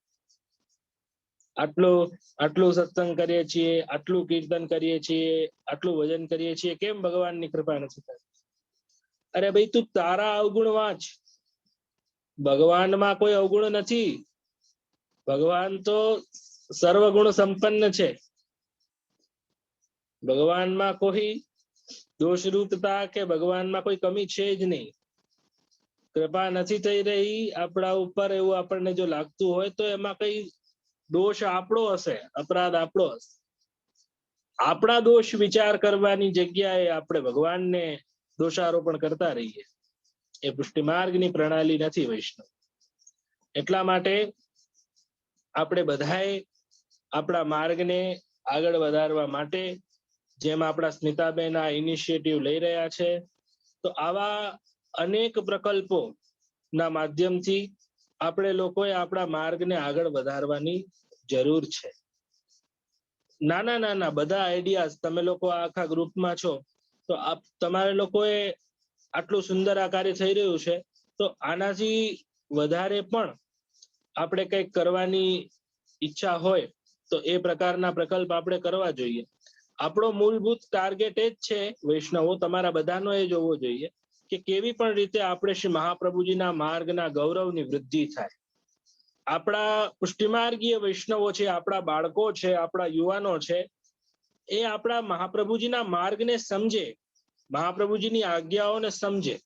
Speaker 2: આટલું સત્સંગ કરીએ છીએ, આટલું કીર્તન કરીએ છીએ, આટલું ભજન કરીએ છીએ, કેમ ભગવાનની કૃપા નથી કરતા? અરે ભાઈ, તું તારા અવગુણ વાંચ. ભગવાનમાં કોઈ અવગુણ નથી. ભગવાન તો સર્વગુણ સંપન્ન છે. ભગવાનમાં કોઈ દોષરૂપતા કે ભગવાનમાં કોઈ કમી છે જ નહીં. કૃપા નથી થઈ રહી આપણા ઉપર એવું આપણને જો લાગતું હોય તો એમાં કઈ દોષ આપણો હશે, અપરાધ આપણો હશે. આપણા દોષ વિચાર કરવાની જગ્યાએ આપણે ભગવાનને દોષારોપણ કરતા રહીએ. એ પુષ્ટિ માર્ગની પ્રણાલી નથી વૈષ્ણવ. એટલા માટે આપણે બધાએ આપણા માર્ગને આગળ વધારવા માટે, જેમ આપણા સ્મિતાબેન આ ઇનિશિયેટિવ લઈ રહ્યા છે, તો આવા અનેક પ્રકલ્પો ના માધ્યમથી આપણે લોકોએ આપણા માર્ગને આગળ વધારવાની જરૂર છે. નાના નાના બધા આઈડિયાઝ, તમે લોકો આખા ગ્રુપમાં છો તો તમારે લોકોએ આટલું સુંદર આ કાર્ય થઈ રહ્યું છે, તો આનાથી વધારે પણ આપણે કંઈક કરવાની ઈચ્છા હોય તો એ પ્રકારના પ્રકલ્પ આપણે કરવા જોઈએ. આપણો મૂળભૂત ટાર્ગેટ એ જ છે વૈષ્ણવો, તમારા બધાનો એ જોવો જોઈએ કે કેવી પણ રીતે આપણે શ્રી મહાપ્રભુજીના માર્ગના ગૌરવની વૃદ્ધિ થાય. આપણા પુષ્ટિમાર્ગીય વૈષ્ણવો છે, આપણા બાળકો છે, આપણા યુવાનો છે, એ આપણા મહાપ્રભુજીના માર્ગને સમજે, મહાપ્રભુજીની આજ્ઞાઓને સમજે.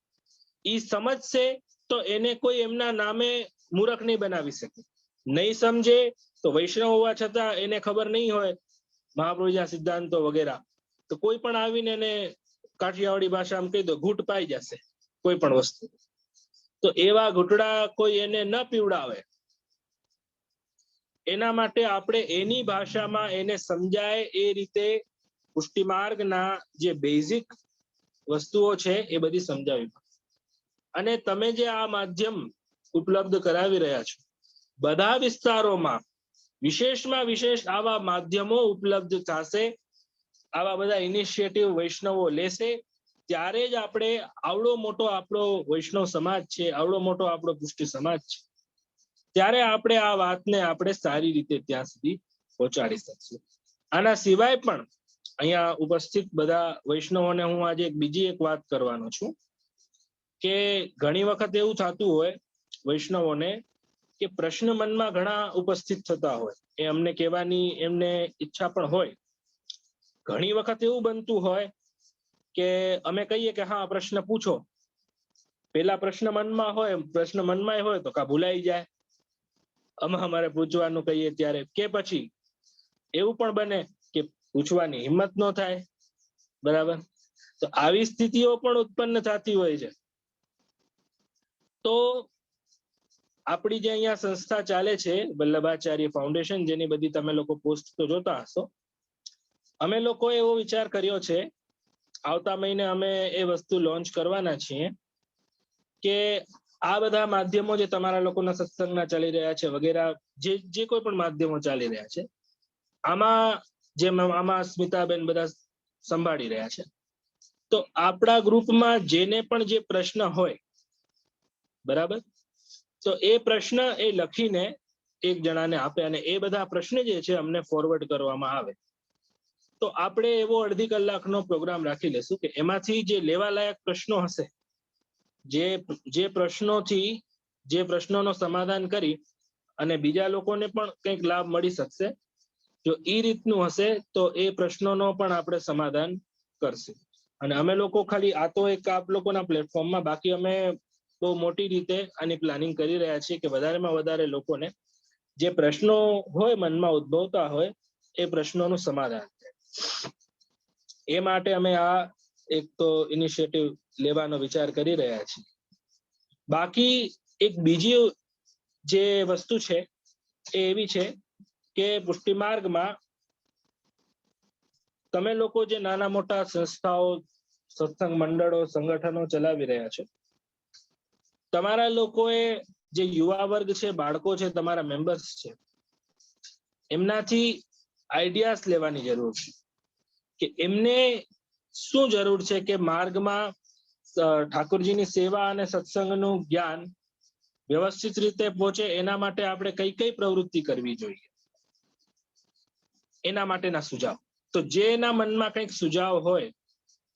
Speaker 2: એ સમજશે તો એને કોઈ એમના નામે મૂર્ખ નહીં બનાવી શકે. નહીં સમજે તો વૈષ્ણવ હોવા છતાં એને ખબર નહીં હોય મહાપ્રભુજીના સિદ્ધાંતો વગેરે, તો કોઈ પણ આવીને એને કાઠિયાવાડી ભાષામાં કહી દો, ઘૂંટ પાઈ જશે કોઈ પણ વસ્તુ. તો એવા ઘૂંટડા કોઈ એને ન પીવડાવે. એના માટે આપણે એની ભાષામાં એને સમજાય એ રીતે પુષ્ટિમાર્ગના જે બેઝિક વસ્તુઓ છે એ બધી સમજાવી. અને તમે જે આ માધ્યમ ઉપલબ્ધ કરાવી રહ્યા છો, બધા વિસ્તારોમાં વિશેષમાં વિશેષ આવા માધ્યમો ઉપલબ્ધ થશે, આવા બધા ઇનિશિયેટિવ વૈષ્ણવો લેશે, ત્યારે જ આપણે આવડો મોટો આપણો વૈષ્ણવ સમાજ છે, આવડો મોટો આપણો પુષ્ટિ સમાજ છે, ત્યારે આપણે આ વાતને આપણે સારી રીતે ત્યાં સુધી પહોંચાડી શકશું. આના સિવાય પણ અહીંયા ઉપસ્થિત બધા વૈષ્ણવોને હું આજે બીજી એક વાત કરવાનો છું કે ઘણી વખત એવું થતું હોય વૈષ્ણવોને કે પ્રશ્ન મનમાં ઘણા ઉપસ્થિત થતા હોય, એ અમને કહેવાની એમને ઈચ્છા પણ હોય. ઘણી વખત એવું બનતું હોય કે અમે કહીએ કે હા પ્રશ્ન પૂછો, પેલા પ્રશ્ન મનમાં હોય તો કા ભૂલાઈ જાય, અમારે પૂછવાનું કહીએ ત્યારે, કે પછી એવું પણ બને કે પૂછવાની હિંમત ન થાય. બરાબર? તો આવી સ્થિતિઓ પણ ઉત્પન્ન થતી હોય છે. તો આપણી જે અહીંયા સંસ્થા ચાલે છે વલ્લભાચાર્ય ફાઉન્ડેશન, જેની બધી તમે લોકો પોસ્ટ તો જોતા હશો, અમે લોકો એવો વિચાર કર્યો છે, આવતા મહિને અમે એ વસ્તુ લોન્ચ કરવાના છીએ કે આ બધા માધ્યમો જે તમારા લોકોના સત્સંગના ચાલી રહ્યા છે વગેરે, જે કોઈ પણ માધ્યમો ચાલી રહ્યા છે, આમાં સ્મિતાબેન બધા સંભાળી રહ્યા છે, તો આપણા ગ્રુપમાં જેને પણ જે પ્રશ્ન હોય, બરાબર, તો એ પ્રશ્ન એ લખીને એક જણાને આપે અને એ બધા પ્રશ્ન જે છે અમને ફોરવર્ડ કરવામાં આવે. તો આપણે એવો અડધી કલાકનો પ્રોગ્રામ રાખી લેશું કે એમાંથી જે લેવાલાયક પ્રશ્નો હશે, જે પ્રશ્નોનો સમાધાન કરી અને બીજા લોકોને પણ કંઈક લાભ મળી શકશે, જો એ રીતનું હશે તો એ પ્રશ્નોનો પણ આપણે સમાધાન કરશું. અને અમે લોકો ખાલી આ તો એક આપ લોકોના પ્લેટફોર્મમાં, બાકી અમે બહુ મોટી રીતે આની પ્લાનિંગ કરી રહ્યા છીએ કે વધારેમાં વધારે લોકોને જે પ્રશ્નો હોય મનમાં ઉદ્ભવતા હોય એ પ્રશ્નોનું સમાધાન થાય. એ માટે અમે આ એક તો ઇનિશિયેટિવ લેવાનો વિચાર કરી રહ્યા છીએ. બાકી એક બીજી જે વસ્તુ છે એ એવી છે કે પુષ્ટિ માર્ગમાં તમે લોકો જે નાના મોટા સંસ્થાઓ, સત્સંગ મંડળો, સંગઠનો ચલાવી રહ્યા છો, તમારા લોકોએ જે યુવા વર્ગ છે, બાળકો છે, તમારા મેમ્બર્સ છે, એમનાથી આઈડિયાસ લેવાની જરૂર છે કે એમને શું જરૂર છે કે માર્ગમાં ઠાકોરજીની સેવા અને સત્સંગનું જ્ઞાન વ્યવસ્થિત રીતે પહોંચે એના માટે આપણે કઈ કઈ પ્રવૃત્તિ કરવી જોઈએ, એના માટેના સુઝાવ. તો જેના મનમાં કંઈક સુઝાવ હોય,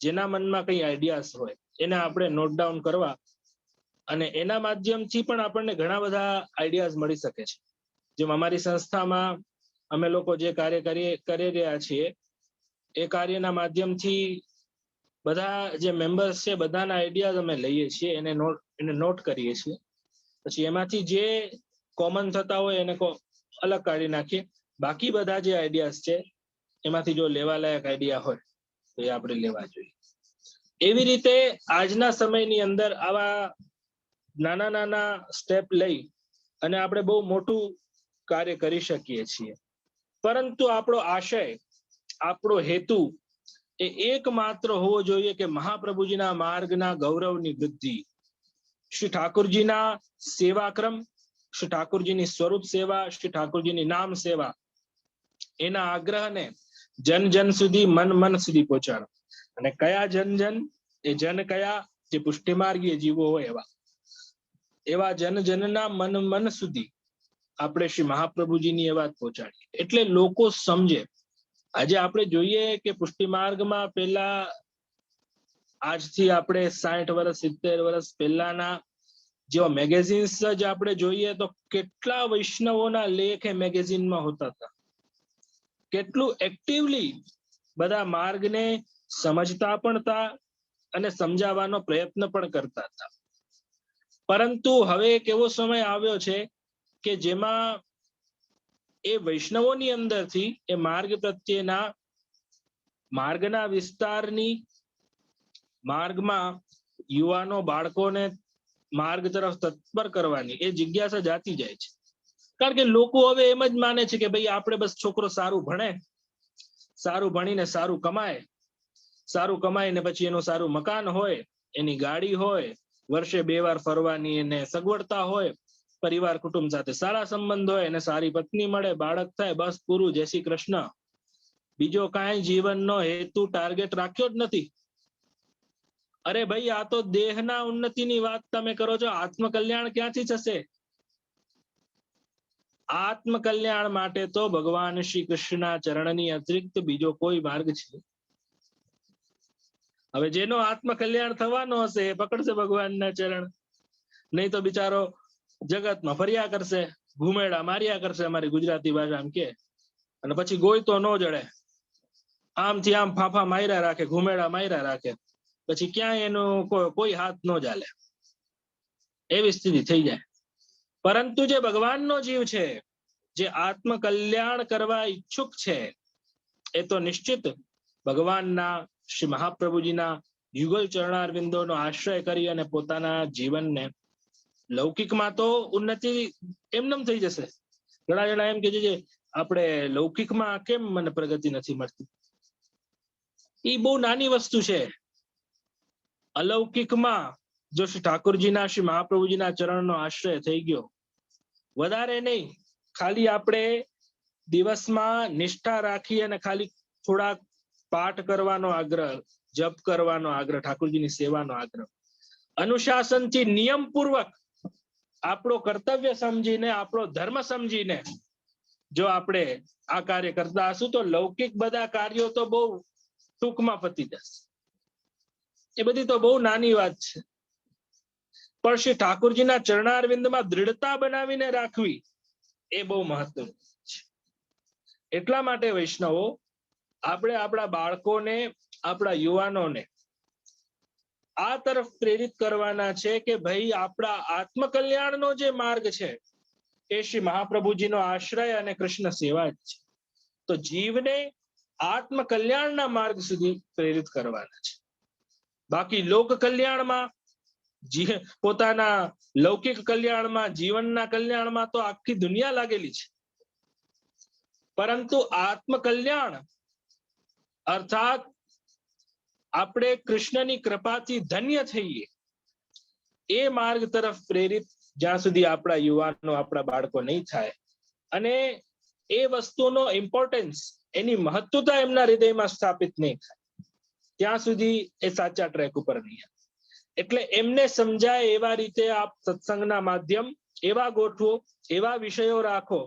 Speaker 2: જેના મનમાં કંઈ આઈડિયાસ હોય, એને આપણે નોટ ડાઉન કરવા અને એના માધ્યમથી પણ આપણને ઘણા બધા આઈડિયાઝ મળી શકે છે. જેમ અમારી સંસ્થામાં અમે લોકો જે કાર્ય કરી રહ્યા છીએ એ કાર્યના માધ્યમથી બધા જે મેમ્બર્સ છે બધાના આઈડિયાઝ અમે લઈએ છીએ, એને નોટ કરીએ છીએ. પછી એમાંથી જે કોમન થતા હોય એને અલગ કાઢી નાખીએ. બાકી બધા જે આઈડિયાઝ છે એમાંથી જો લેવા લાયક આઈડિયા હોય તો એ આપણે લેવા જોઈએ. એવી રીતે આજના સમયની અંદર આવા નાના નાના સ્ટેપ લઈ અને આપણે બહુ મોટું કાર્ય કરી શકીએ છીએ. પરંતુ આપણો આશય, આપણો હેતુ એ એકમાત્ર હોવો જોઈએ કે મહાપ્રભુજીના માર્ગના ગૌરવની વૃદ્ધિ, શ્રી ઠાકોરજીના સેવાક્રમ, શ્રી ઠાકોરજીની સ્વરૂપ સેવા, શ્રી ઠાકોરજીની નામ સેવા, એના આગ્રહને જન જન સુધી, મન મન સુધી પહોંચાડો. અને કયા જન જન? એ જન કયા? જે પુષ્ટિમાર્ગીય જીવો હોય એવા જન જનના મન મન સુધી આપણે શ્રી મહાપ્રભુજીની એ વાત પહોંચાડીએ એટલે લોકો સમજે. આજે આપણે જોઈએ કે પુષ્ટિ માર્ગમાં પેલા આજથી આપણે 60 વર્ષ 70 વર્ષ પહેલાના જેવા મેગેઝિન્સ જ આપણે જોઈએ તો કેટલા વૈષ્ણવોના લેખ એ મેગેઝિનમાં હોતા હતા. કેટલું એક્ટિવલી બધા માર્ગને સમજતા પણ હતા અને સમજાવવાનો પ્રયત્ન પણ કરતા હતા. પરંતુ હવે એક એવો સમય આવ્યો છે કે જેમાં એ વૈષ્ણવોની અંદરથી એ માર્ગ પ્રત્યેના, માર્ગના વિસ્તારની, માર્ગમાં યુવાનો બાળકોને માર્ગ તરફ તત્પર કરવાની એ જિજ્ઞાસા જાતી જાય છે. કારણ કે લોકો હવે એમ જ માને છે કે ભાઈ આપણે બસ છોકરો સારું ભણે, સારું ભણીને સારું કમાઈને પછી એનું સારું મકાન હોય, એની ગાડી હોય, વર્ષે 2 વાર ફરવાની એને સગવડતા હોય, પરિવાર કુટુંબ સાથે સારા સંબંધ હોય, એને સારી પત્ની મળે, બાળક થાય, બસ પૂરું, જય શ્રી કૃષ્ણ. બીજો કાંઈ જીવનનો હેતુ ટાર્ગેટ રાખ્યો જ નથી. અરે ભાઈ, આ તો દેહના ઉન્નતિની વાત તમે કરો છો, આત્મકલ્યાણ ક્યાંથી થશે? આત્મકલ્યાણ માટે તો ભગવાન શ્રી કૃષ્ણના ચરણની અતિરિક્ત બીજો કોઈ માર્ગ છે? હવે જેનો આત્મકલ્યાણ થવાનો હશે એ પકડશે ભગવાનના ચરણ, નહીં તો બિચારો જગતમાં ફર્યા કરશે, ઘુમેડા માર્યા કરશે, અમારી ગુજરાતી ભાષામાં કે, અને પછી ગોય તો ન જડે, આમથી આમ ફાફા માર્યા રાખે, ઘુમેડા માર્યા રાખે, પછી ક્યાંય એનો કોઈ હાથ ન ચાલે, એવી સ્થિતિ થઈ જાય. પરંતુ જે ભગવાનનો જીવ છે, જે આત્મકલ્યાણ કરવા ઈચ્છુક છે, એ તો નિશ્ચિત ભગવાનના શ્રી મહાપ્રભુજીના યુગલ ચરણારવિંદોનો આશ્રય કરી અને પોતાના જીવનને લૌકિકમાં તો ઉન્નતિ એમનેમ થઈ જશે. ઘણા જણા એમ કે છે આપણે લૌકિકમાં કેમ મને પ્રગતિ નથી મળતી? એ બહુ નાની વસ્તુ છે. અલૌકિકમાં જો શ્રી ઠાકોરજીના, શ્રી મહાપ્રભુજીના ચરણનો આશ્રય થઈ ગયો, વધારે નહીં, ખાલી આપણે દિવસમાં નિષ્ઠા રાખી અને ખાલી થોડાક પાઠ કરવાનો આગ્રહ, જપ કરવાનો આગ્રહ, ઠાકોરજીની સેવાનો આગ્રહ, અનુશાસનથી નિયમપૂર્વક આપણો કર્તવ્ય સમજીને, આપણો ધર્મ સમજીને જો આપણે આ કાર્ય કરતા હશું તો લૌકિક બધા કાર્યો તો બહુ ટૂંકમાં પતી જશે. એ બધી તો બહુ નાની વાત છે. પણ શ્રી ઠાકોરજીના ચરણારવિંદમાં દૃઢતા બનાવીને રાખવી એ બહુ મહત્વનું છે. એટલા માટે વૈષ્ણવો, આપણે આપણા બાળકોને, આપણા યુવાનોને આ તરફ પ્રેરિત કરવાના છે કે ભાઈ આપણા આત્મકલ્યાણનો જે માર્ગ છે એ શ્રી મહાપ્રભુજીનો આશ્રય અને કૃષ્ણ સેવા જ છે. તો જીવને આત્મકલ્યાણના માર્ગ સુધી પ્રેરિત કરવાના છે. બાકી લોક કલ્યાણમાં, પોતાના લૌકિક કલ્યાણમાં, જીવનના કલ્યાણમાં તો આખી દુનિયા લાગેલી છે. પરંતુ આત્મકલ્યાણ અર્થાત આપણે કૃષ્ણની કૃપાથી ધન્ય થઈએ એ માર્ગ તરફ પ્રેરિત જ્યાં સુધી આપણા યુવાનો, આપણા બાળકો નહીં થાય અને એ વસ્તુનો ઇમ્પોર્ટન્સ, એની મહત્વતા એમના હૃદયમાં સ્થાપિત નહીં થાય ત્યાં સુધી એ સાચા ટ્રેક ઉપર નહીં આવે. એટલે એમને સમજાય એવા રીતે આપ સત્સંગના માધ્યમ એવા ગોઠવો, એવા વિષયો રાખો,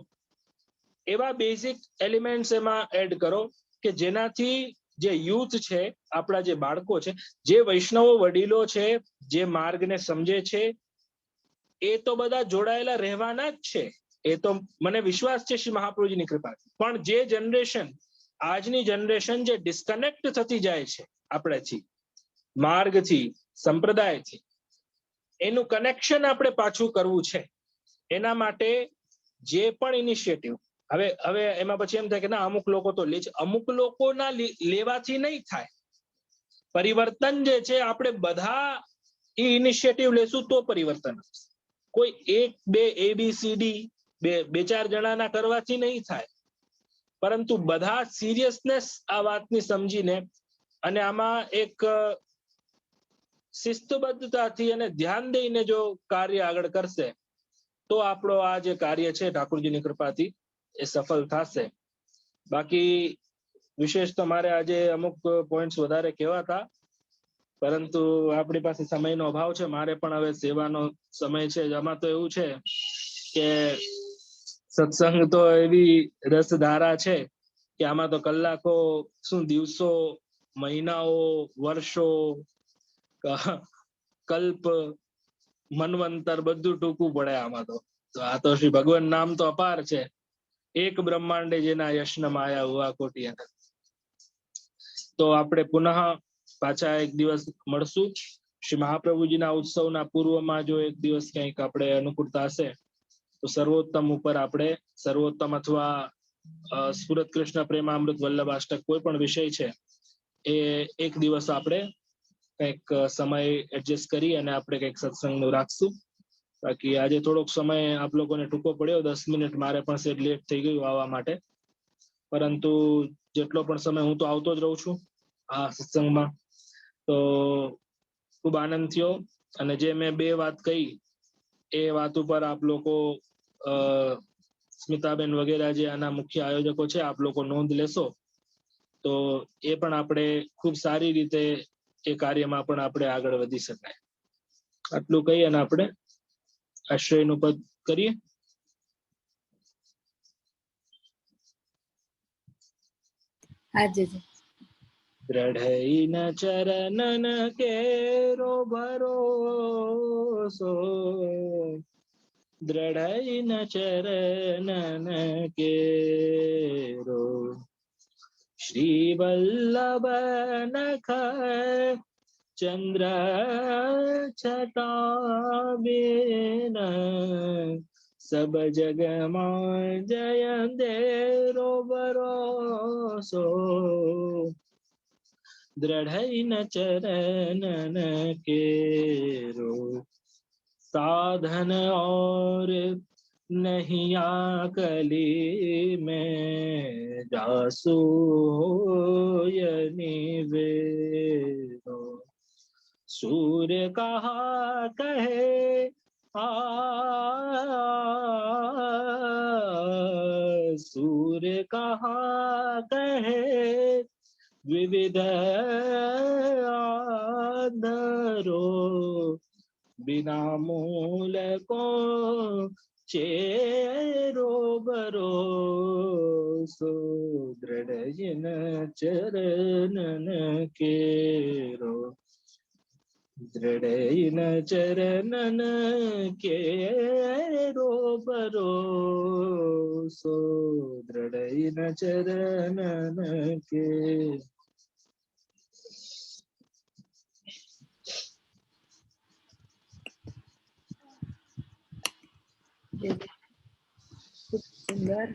Speaker 2: એવા બેઝિક એલિમેન્ટ્સ એમાં એડ કરો કે જેનાથી જે યુથ છે, આપણા જે બાળકો છે, જે વૈષ્ણવો વડીલો છે, જે માર્ગને સમજે છે, એ તો બધા જોડાયેલા રહેવાના જ છે. એ તો મને વિશ્વાસ છે શ્રી મહાપ્રભુજીની કૃપાથી. પણ જે જનરેશન, આજની જનરેશન જે ડિસ્કનેક્ટ થતી જાય છે આપણેથી, માર્ગથી, સંપ્રદાયથી, એનું કનેક્શન આપણે પાછું કરવું છે. એના માટે જે પણ ઇનિશિયેટિવ, હવે એમાં પછી એમ થાય કે ના અમુક લોકો તો લે છે, અમુક લોકોના લેવાથી નહીં થાય. પરિવર્તન જે છે આપણે બધા એ ઇનિશિયેટિવ લેશું તો પરિવર્તન. કોઈ એક બે ABCD બે ચાર જણાના કરવાથી નહીં થાય, પરંતુ બધા સિરિયસનેસ આ વાતની સમજીને અને આમાં એક શિસ્તબદ્ધતાથી અને ધ્યાન દઈને જો કાર્ય આગળ કરશે તો આપણો આ જે કાર્ય છે ઠાકોરજીની કૃપાથી એ સફળ થશે. બાકી વિશેષ તો મારે આજે અમુક પોઈન્ટ્સ વધારે કહેવા હતા, પરંતુ આપણી પાસે સમયનો અભાવ છે. મારે પણ હવે સેવાનો સમય છે. આમાં તો એવું છે કે સત્સંગ તો એવી રસધારા છે કે આમાં તો કલાકો શું, દિવસો, મહિનાઓ, વર્ષો, કલ્પ, મનવંતર બધું ટૂંકું પડે આમાં તો. આ તો શ્રી ભગવાન નામ તો અપાર છે. એક બ્રહ્માંડે જેના યશ્ન માયા હુઆ કોટી અનંત. તો આપણે પુનઃ પાછા એક દિવસ મળશું. શ્રી મહાપ્રભુજીના ઉત્સવના પૂર્વમાં જો એક દિવસ કંઈક આપણે અનુકૂળતા હશે તો સર્વોત્તમ ઉપર આપણે, સર્વોત્તમ અથવા સ્ફુરત કૃષ્ણ પ્રેમામૃત વલ્લભ અષ્ટક કોઈ પણ વિષય છે એ એક દિવસ આપણે કંઈક સમય એડજસ્ટ કરી અને આપણે કંઈક સત્સંગનું રાખશું. બાકી આજે થોડોક સમય આપ લોકોને ટૂંકો પડ્યો, 10 મિનિટ મારે પણ સેટ લેટ થઈ ગયું આવવા માટે. પરંતુ જેટલો પણ સમય હું તો આવતો જ રહું છું આ સત્સંગમાં, તો ખૂબ આનંદ થયો. અને જે મેં 2 વાત કહી એ વાત ઉપર આપ લોકો, સ્મિતાબેન વગેરે જે આના મુખ્ય આયોજકો છે, આપ લોકો નોંધ લેશો તો એ પણ આપણે ખૂબ સારી રીતે એ કાર્યમાં પણ આપણે આગળ વધી શકાય. આટલું કહી અને આપણે આશ્રયનું પદ કરીએ. દ્રઢઈન ચરણન કેરો ભરોસો, દ્રઢઈન ચરણન કેરો, શ્રી વલ્લભ નખ ચંદ્ર છટા બેન, સબ જગમાં જય દેરો ભરોસો, દ્રઢઈન ચરણન કેરો, साधन और नहीं आकली में जासु निवेदो, सूर्य कहा कहे सूर्य कहा कहे विविध आधरो, बिना मूल को चेरो भरोसो, दृढ़ चरणन केरो, दृढ़ चरणन केरो भरोसो, दृढ़ चरणन के.
Speaker 1: ખૂબ સુંદર